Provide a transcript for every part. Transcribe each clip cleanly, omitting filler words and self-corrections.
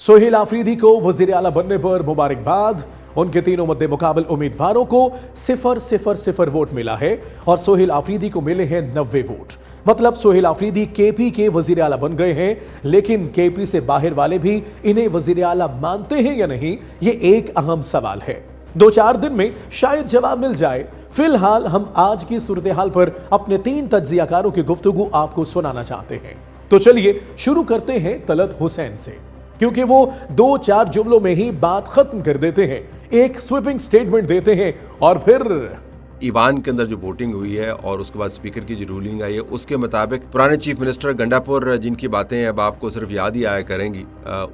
सोहेल आफरीदी को वजीर आला बनने पर मुबारकबाद। उनके तीनों मद्दे मुकाबल उम्मीदवारों को 0-0-0 वोट मिला है और सोहेल आफरीदी को मिले हैं 90 वोट। मतलब सोहेल आफरीदी केपी के वजीर आला बन गए हैं, लेकिन केपी से बाहर वाले भी इन्हें वजीर आला मानते हैं या नहीं, ये एक अहम सवाल है। 2-4 दिन में शायद जवाब मिल जाए। फिलहाल हम आज की सूरत हाल पर अपने 3 तज्जियाकारों की गुफ्तगू आपको सुनाना चाहते हैं। तो चलिए शुरू करते हैं तलत हुसैन से, क्योंकि वो 2-4 जुमलों में ही बात खत्म कर देते हैं, एक स्वीपिंग स्टेटमेंट देते हैं और फिर ईवान के अंदर जो वोटिंग हुई है और उसके बाद स्पीकर की जो रूलिंग आई है उसके मुताबिक पुराने चीफ मिनिस्टर गंडापुर, जिनकी बातें अब आपको सिर्फ याद ही आया करेंगी,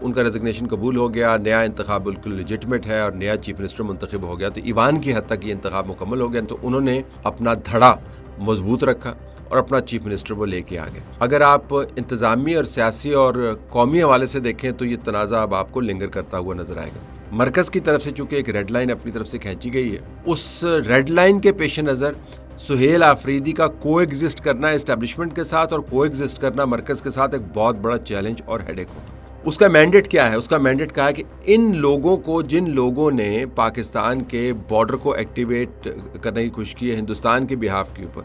उनका रेजिग्नेशन कबूल हो गया, नया इंतखाब बिल्कुल लेजिटिमेट है और नया चीफ मिनिस्टर मुंतखब हो गया। तो ईवान की हद तक ये इंतखाब मुकम्मल हो गया, तो उन्होंने अपना धड़ा मजबूत रखा और अपना चीफ मिनिस्टर वो लेके आ गए। अगर आप इंतजामी और सियासी और कौमी हवाले से देखें तो ये तनाज़ा अब आपको लिंगर करता हुआ नजर आएगा। मरकज़ की तरफ से चूंकि एक रेड लाइन अपनी तरफ से खींची गई है, उस रेड लाइन के पेश नज़र सोहेल आफरीदी का कोएग्जिस्ट करना एस्टेब्लिशमेंट के साथ और कोएग्जिस्ट करना मरकज़ के साथ एक बहुत बड़ा चैलेंज और हेडेक होगा। उसका मैंडेट क्या है? उसका मैंडेट कहा है कि इन लोगों को, जिन लोगों ने पाकिस्तान के बॉर्डर को एक्टिवेट करने की कोशिश की है हिंदुस्तान के बिहाफ के ऊपर,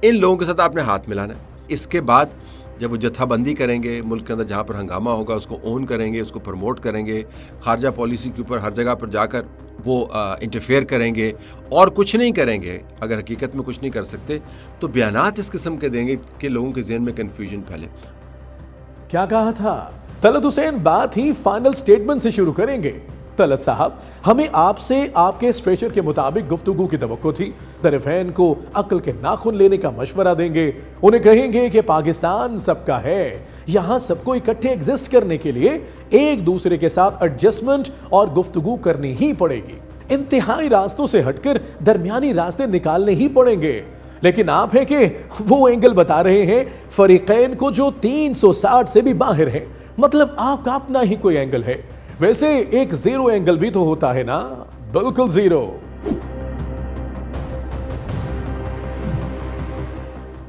इन लोगों के साथ आपने हाथ मिलाना है। इसके बाद जब वो जत्थाबंदी करेंगे, मुल्क के अंदर जहाँ पर हंगामा होगा उसको ओन करेंगे, उसको प्रमोट करेंगे, खारजा पॉलिसी के ऊपर हर जगह पर जाकर वो इंटरफेयर करेंगे और कुछ नहीं करेंगे। अगर हकीकत में कुछ नहीं कर सकते तो बयानात इस किस्म के देंगे कि लोगों के ज़हन में कन्फ्यूजन फैले। क्या कहा था तलत हुसैन? बात ही फाइनल स्टेटमेंट से शुरू करेंगे। तलत साहब, हमें आपसे आपके स्ट्रेचर के मुताबिक गुफ्तगू की तवक्को थी। तरफैन को अक्ल के नाखून लेने का मशवरा देंगे, उन्हें कहेंगे कि पाकिस्तान सबका है, यहां सबको इकट्ठे एग्जिस्ट करने के लिए एक दूसरे के साथ एडजस्टमेंट और गुफ्तगू करनी ही पड़ेगी। इंतहाई रास्तों से हटकर दरमियानी रास्ते निकालने ही पड़ेंगे। लेकिन आप है कि वो एंगल बता रहे हैं फरीकैन को जो 360 से भी बाहर है। मतलब आपका अपना ही कोई एंगल है। वैसे एक जीरो एंगल भी तो होता है ना? बिल्कुल जीरो।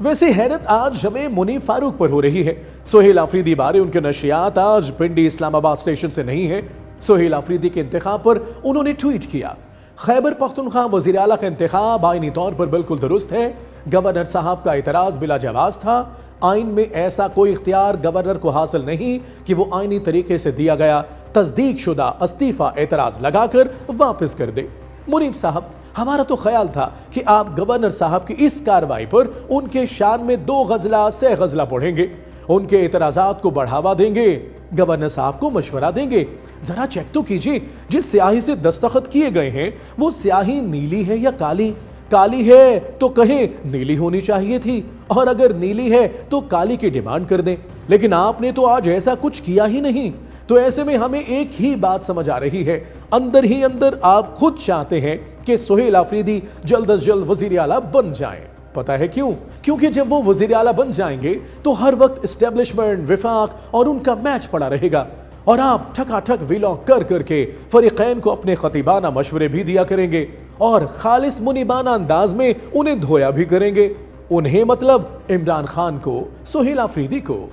वैसे हैरत आज हमें मुनीफ फारूक पर हो रही है। सोहेल आफरीदी बारे उनके नशियात आज पिंडी इस्लामाबाद स्टेशन से नहीं है। सोहेल आफरीदी के इंतखाब पर उन्होंने ट्वीट किया, खैबर पख्तूनख्वा वज़ीर आला का इंतखाब आईनी तौर पर बिल्कुल दुरुस्त है। गवर्नर साहब का इतराज बिला जवाज था। आइन में ऐसा कोई इख्तियार गवर्नर को हासिल नहीं कि वो आईनी तरीके से दिया गया तस्दीक शुदा इस्तीफा एतराज लगाकर वापस कर दे। मुनीफ साहब, हमारा तो ख्याल था कि आप गवर्नर साहब की इस कार्रवाई पर उनके शान में 2 गज़ला से गज़ला पढ़ेंगे, उनके एतराज़ात को बढ़ावा देंगे, गवर्नर साहब को मशवरा देंगे। जरा चेक तो कीजिए, जिस स्याही से दस्तखत किए गए हैं वो स्याही नीली है या काली? काली है तो कहें नीली होनी चाहिए थी, और अगर नीली है तो काली की डिमांड कर दें। लेकिन आपने तो आज ऐसा कुछ किया ही नहीं। तो ऐसे में हमें एक ही बात समझ आ रही है, अंदर ही अंदर आप खुद चाहते हैं कि सोहेल आफरीदी जल्द अज जल्द वजीर आला बन जाएं। पता है क्यों? क्योंकि जब वो वजीर आला बन जाएंगे तो हर वक्त एस्टेब्लिशमेंट, विफाक और उनका मैच पड़ा रहेगा, और आप ठकाठक विलॉग कर करके फरीकैन को अपने खतीबाना मशवरे भी दिया करेंगे और खालिस मुनीबाना अंदाज में उन्हें धोया भी करेंगे। उन्हें मतलब इमरान खान को, सोहेल आफरीदी को।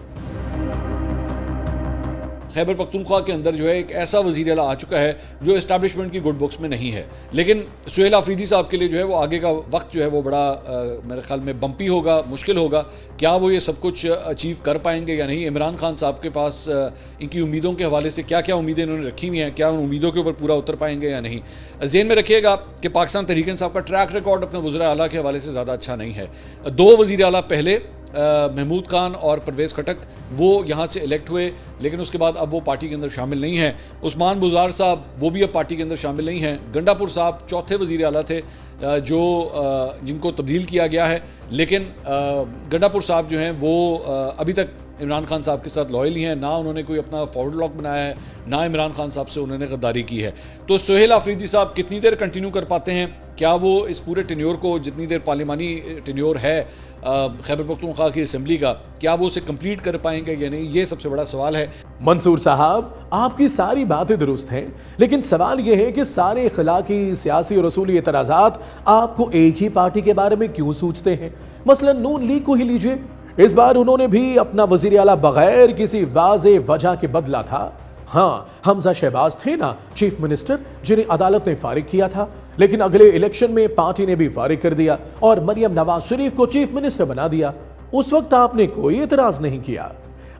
खैबर पख्तूनख्वा के अंदर जो है एक ऐसा वज़ीर आला आ चुका है जो इस्टेब्लिशमेंट की गुड बुक्स में नहीं है। लेकिन सोहेल आफरीदी साहब के लिए जो है वो आगे का वक्त जो है वो बड़ा मेरे ख्याल में बम्पी होगा, मुश्किल होगा। क्या वो ये सब कुछ अचीव कर पाएंगे या नहीं? इमरान खान साहब के पास इनकी उम्मीदों के हवाले से क्या क्या उम्मीदें इन्होंने रखी हुई हैं, क्या उन उम्मीदों के ऊपर पूरा उतर पाएंगे या नहीं? ज़हन में रखिएगा कि पाकिस्तान तहरीक इंसाफ का ट्रैक रिकॉर्ड अपने वज़ीर आला के हवाले से ज़्यादा अच्छा नहीं है। 2 वज़ीर आला पहले महमूद खान और परवेज़ खटक वो यहाँ से इलेक्ट हुए, लेकिन उसके बाद अब वो पार्टी के अंदर शामिल नहीं हैं। उस्मान बुज़ार साहब वो भी अब पार्टी के अंदर शामिल नहीं हैं। गंडापुर साहब चौथे वज़ीर आला थे जो जिनको तब्दील किया गया है, लेकिन गंडापुर साहब जो हैं वो अभी तक इमरान खान साहब के साथ लॉयल ही हैं। ना उन्होंने कोई अपना फॉरवर्ड लॉक बनाया है, ना इमरान खान साहब से उन्होंने गद्दारी की है। तो सोहेल आफरीदी साहब कितनी देर कंटिन्यू कर पाते हैं? क्या वो इस पूरे टेन्योर को, जितनी देर पार्लिमानी टेन्योर है खैबर पख्तूनख्वा की असेंबली का, क्या वो उसे कंप्लीट कर पाएंगे या नहीं? ये सबसे बड़ा सवाल है। मंसूर साहब, आपकी सारी बातें दुरुस्त हैं, लेकिन सवाल यह है कि सारे इखलाकी, सियासी और रसूली एतराज़ात आपको एक ही पार्टी के बारे में क्यों सूझते हैं? मसलन नून लीग को ही लीजिए, इस बार उन्होंने भी अपना वज़ीर आला बगैर किसी वाज़े वजह के बदला था। हाँ, हमजा शहबाज थे ना चीफ मिनिस्टर, जिन्हें अदालत ने फारिग किया था, लेकिन अगले इलेक्शन में पार्टी ने भी फारिग कर दिया और मरियम नवाज शरीफ को चीफ मिनिस्टर बना दिया। उस वक्त आपने कोई एतराज नहीं किया।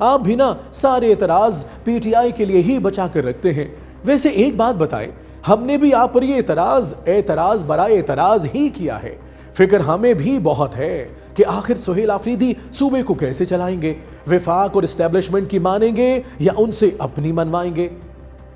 आप भी ना सारे एतराज पीटीआई के लिए ही बचा कर रखते हैं। वैसे एक बात बताएं, हमने भी आप पर ये एतराज बराए एतराज ही किया है। फिक्र हमें भी बहुत है कि आखिर सुहेल आफरीदी सूबे को कैसे चलाएंगे, विफाक और एस्टेब्लिशमेंट की मानेंगे या उनसे अपनी मनवाएंगे।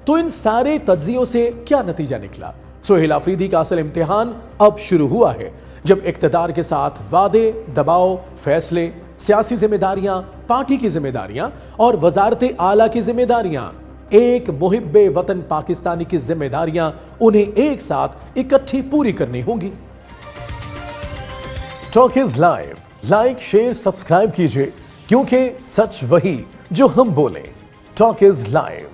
तो इन सारे तज्जियों से क्या नतीजा निकला? सुहेल आफरीदी का असल इम्तिहान अब शुरू हुआ है, जब इक्तदार के साथ वादे, दबाव, फैसले, सियासी जिम्मेदारियां, पार्टी की जिम्मेदारियां और वजारत आला की जिम्मेदारियां, एक मुहिब्बे वतन पाकिस्तानी की जिम्मेदारियां उन्हें एक साथ इकट्ठी पूरी करनी होंगी। Talk is live, like, share, subscribe कीजिए, क्योंकि सच वही जो हम बोले। Talk is live.